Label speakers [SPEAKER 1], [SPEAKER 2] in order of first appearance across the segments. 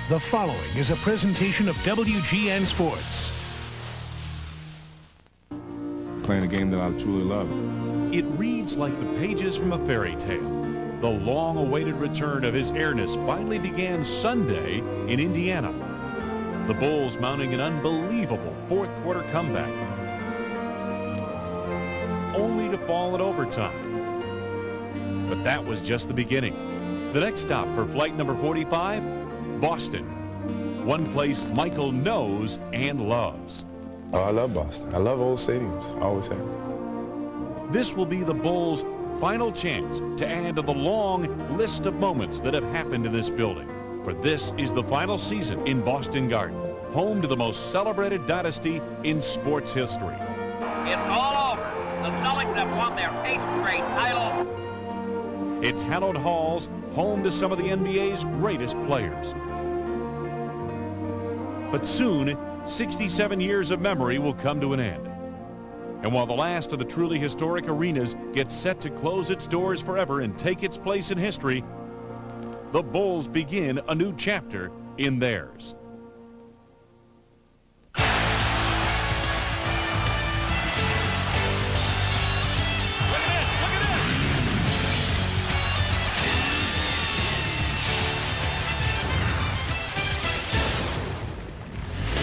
[SPEAKER 1] The following is a presentation of WGN Sports.
[SPEAKER 2] Playing a game that I truly love.
[SPEAKER 3] It reads like the pages from a fairy tale. The long-awaited return of his airness finally began Sunday in Indiana. The Bulls mounting an unbelievable fourth-quarter comeback, only to fall in overtime. But that was just the beginning. The next stop for flight number 45, Boston. One place Michael knows and loves.
[SPEAKER 2] Oh, I love Boston. I love old stadiums. I always have.
[SPEAKER 3] This will be the Bulls' final chance to add to the long list of moments that have happened in this building. For this is the final season in Boston Garden, home to the most celebrated dynasty in sports history.
[SPEAKER 4] It's all over. The Celtics have won their 8th straight title.
[SPEAKER 3] It's hallowed halls, home to some of the NBA's greatest players. But soon, 67 years of memory will come to an end. And while the last of the truly historic arenas gets set to close its doors forever and take its place in history, the Bulls begin a new chapter in theirs.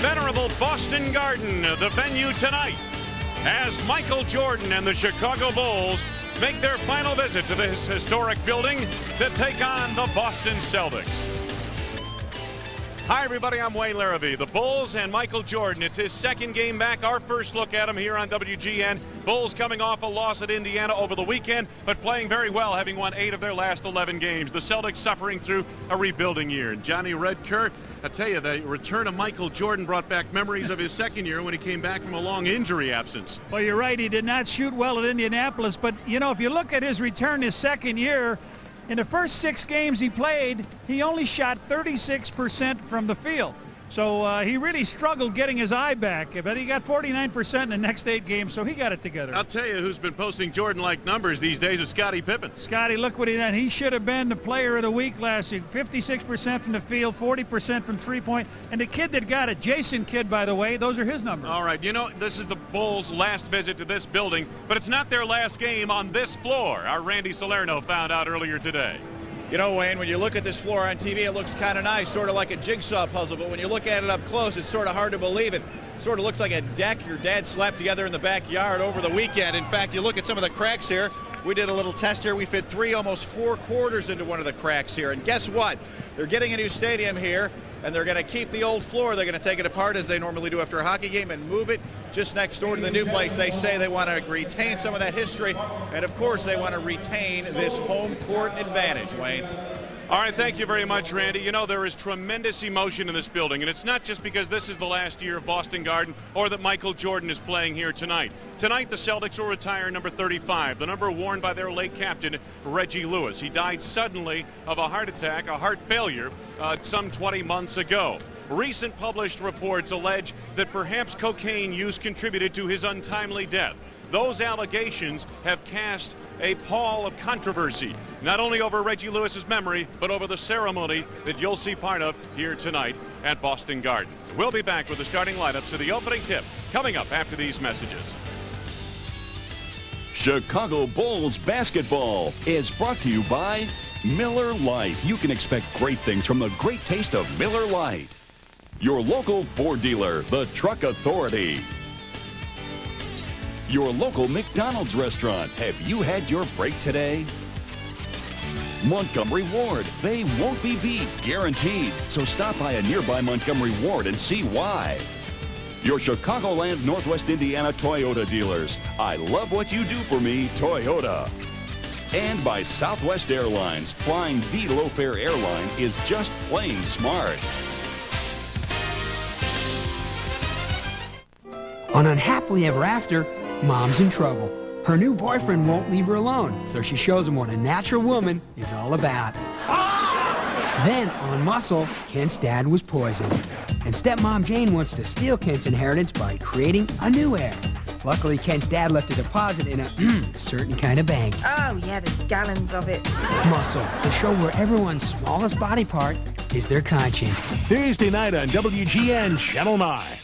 [SPEAKER 3] Venerable Boston Garden, the venue tonight, as Michael Jordan and the Chicago Bulls make their final visit to this historic building to take on the Boston Celtics. Hi, everybody. I'm Wayne Larrabee. The Bulls and Michael Jordan. It's his second game back. Our first look at him here on WGN. Bulls coming off a loss at Indiana over the weekend, but playing very well, having won 8 of their last 11 games. The Celtics suffering through a rebuilding year. And Johnny Redker, I tell you, the return of Michael Jordan brought back memories of his second year when he came back from a long injury absence.
[SPEAKER 5] Well, you're right. He did not shoot well at Indianapolis, but, you know, if you look at his return his second year, in the first 6 games he played, he only shot 36% from the field. So he really struggled getting his eye back, but he got 49% in the next 8 games, so he got it together.
[SPEAKER 3] I'll tell you who's been posting Jordan-like numbers these days is Scottie Pippen.
[SPEAKER 5] Scottie, look what he did. He should have been the player of the week last year. 56% from the field, 40% from three-point. And the kid that got it, Jason Kidd, by the way, those are his numbers.
[SPEAKER 3] All right, you know, this is the Bulls' last visit to this building, but it's not their last game on this floor. Our Randy Salerno found out earlier today.
[SPEAKER 6] You know, Wayne, when you look at this floor on TV, it looks kind of nice, sort of like a jigsaw puzzle, but when you look at it up close, it's sort of hard to believe it. Sort of looks like a deck your dad slapped together in the backyard over the weekend. In fact, you look at some of the cracks here. We did a little test here. We fit 3, almost 4 quarters into one of the cracks here. And guess what? They're getting a new stadium here, and they're going to keep the old floor. They're going to take it apart as they normally do after a hockey game and move it just next door to the new place. They say they want to retain some of that history, and of course they want to retain this home court advantage, Wayne.
[SPEAKER 3] All right, thank you very much, Randy. You know, there is tremendous emotion in this building, and it's not just because this is the last year of Boston Garden or that Michael Jordan is playing here tonight. Tonight, the Celtics will retire number 35, the number worn by their late captain, Reggie Lewis. He died suddenly of a heart attack, a heart failure, some 20 months ago. Recent published reports allege that perhaps cocaine use contributed to his untimely death. Those allegations have cast a pall of controversy, not only over Reggie Lewis's memory, but over the ceremony that you'll see part of here tonight at Boston Garden. We'll be back with the starting lineups to the opening tip coming up after these messages.
[SPEAKER 7] Chicago Bulls basketball is brought to you by Miller Lite. You can expect great things from the great taste of Miller Lite. Your local Ford dealer, the Truck Authority. Your local McDonald's restaurant. Have you had your break today? Montgomery Ward. They won't be beat, guaranteed. So stop by a nearby Montgomery Ward and see why. Your Chicagoland, Northwest Indiana Toyota dealers. I love what you do for me, Toyota. And by Southwest Airlines. Flying the low-fare airline is just plain smart.
[SPEAKER 8] On Unhappily Ever After, Mom's in trouble. Her new boyfriend won't leave her alone, so she shows him what a natural woman is all about. Then, on Muscle, Kent's dad was poisoned. And stepmom Jane wants to steal Kent's inheritance by creating a new heir. Luckily, Kent's dad left a deposit in a certain kind of bank.
[SPEAKER 9] Oh, yeah, there's gallons of it.
[SPEAKER 8] Muscle, the show where everyone's smallest body part is their conscience.
[SPEAKER 1] Thursday night on WGN Channel 9.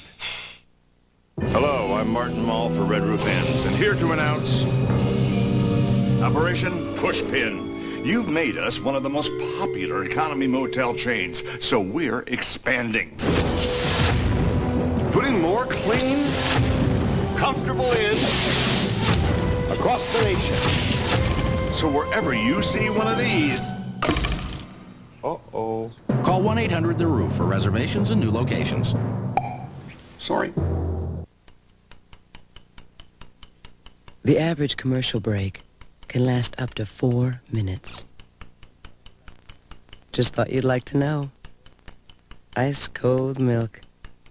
[SPEAKER 9] Hello, I'm Martin Mull for Red Roof Inns, and here to announce Operation Pushpin. You've made us one of the most popular economy motel chains, so we're expanding. Putting more clean, comfortable inns across the nation. So wherever you see one of these... Uh-oh.
[SPEAKER 10] Call 1-800-THE-ROOF for reservations and new locations.
[SPEAKER 9] Sorry.
[SPEAKER 11] The average commercial break can last up to 4 minutes. Just thought you'd like to know. Ice cold milk.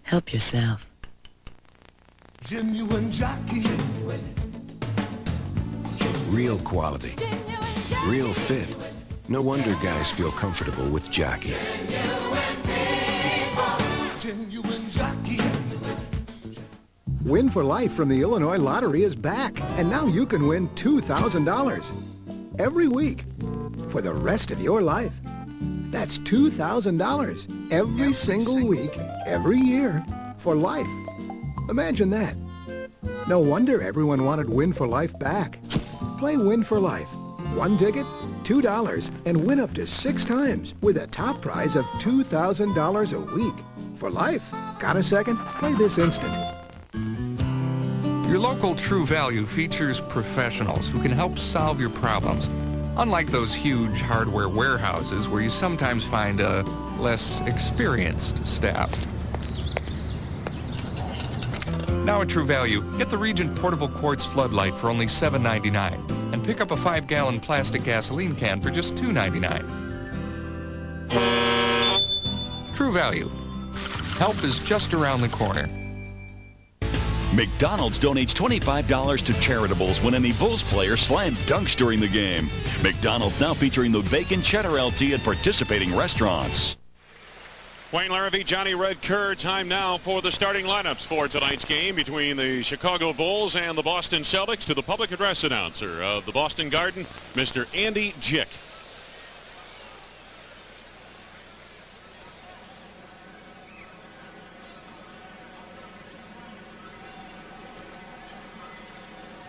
[SPEAKER 11] Help yourself.
[SPEAKER 12] Genuine jockey.
[SPEAKER 13] Real quality. Real fit. No wonder guys feel comfortable with Jockey.
[SPEAKER 12] Genuine jockey.
[SPEAKER 14] Win for Life from the Illinois Lottery is back, and now you can win $2,000 every week for the rest of your life. That's $2,000 every single week, every year, for life. Imagine that. No wonder everyone wanted Win for Life back. Play Win for Life. 1 ticket, $2, and win up to 6 times with a top prize of $2,000 a week. For life. Got a second? Play this instant.
[SPEAKER 15] Your local True Value features professionals who can help solve your problems. Unlike those huge hardware warehouses where you sometimes find a less experienced staff. Now at True Value, get the Regent Portable Quartz Floodlight for only $7.99 and pick up a 5-gallon plastic gasoline can for just $2.99. True Value. Help is just around the corner.
[SPEAKER 7] McDonald's donates $25 to charitables when any Bulls player slam dunks during the game. McDonald's now featuring the Bacon Cheddar LT at participating restaurants.
[SPEAKER 3] Wayne Larrivee, Johnny Red Kerr. Time now for the starting lineups for tonight's game between the Chicago Bulls and the Boston Celtics. To the public address announcer of the Boston Garden, Mr. Andy Jick.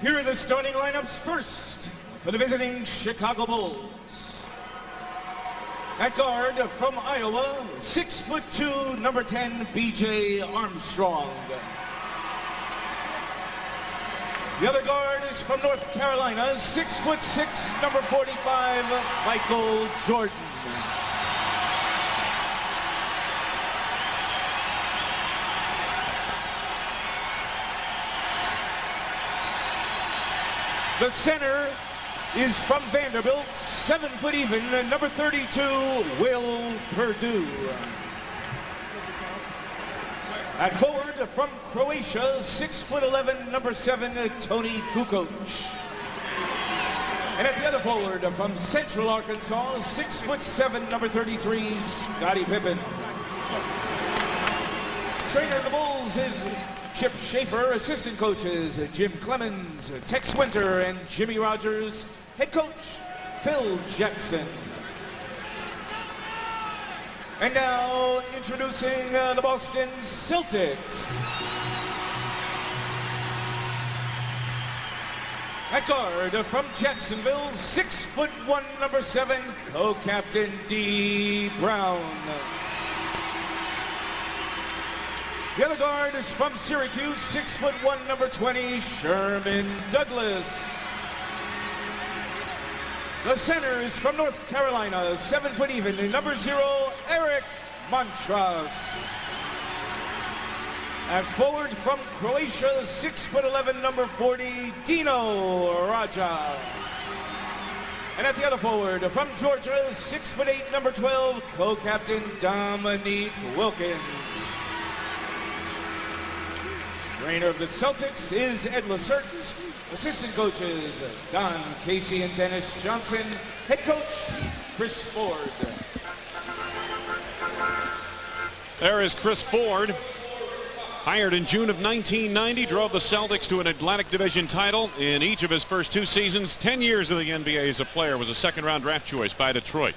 [SPEAKER 16] Here are the starting lineups. First, for the visiting Chicago Bulls. At guard from Iowa, 6'2", number 10, B.J. Armstrong. The other guard is from North Carolina, 6'6", number 45, Michael Jordan. The center is from Vanderbilt, 7 foot even, number 32, Will Perdue. At forward from Croatia, 6'11", number 7, Tony Kukoc. And at the other forward from Central Arkansas, 6'7", number 33, Scottie Pippen. Trainer of the Bulls is Chip Schaefer. Assistant coaches Jim Clemens, Tex Winter, and Jimmy Rogers. Head coach Phil Jackson. And now introducing the Boston Celtics. At guard from Jacksonville, 6'1", number 7, co-captain D. Brown. The other guard is from Syracuse, 6'1", number 20, Sherman Douglas. The center is from North Carolina, 7 foot even, number 0, Eric Montross. At forward from Croatia, 6'11", number 40, Dino Raja. And at the other forward from Georgia, 6'8", number 12, co-captain Dominique Wilkins. Trainer of the Celtics is Ed Lacerte. Assistant coaches Don Casey and Dennis Johnson. Head coach Chris Ford.
[SPEAKER 3] There is Chris Ford. Hired in June of 1990, drove the Celtics to an Atlantic Division title in each of his first 2 seasons. 10 years in the NBA as a player, was a second-round draft choice by Detroit.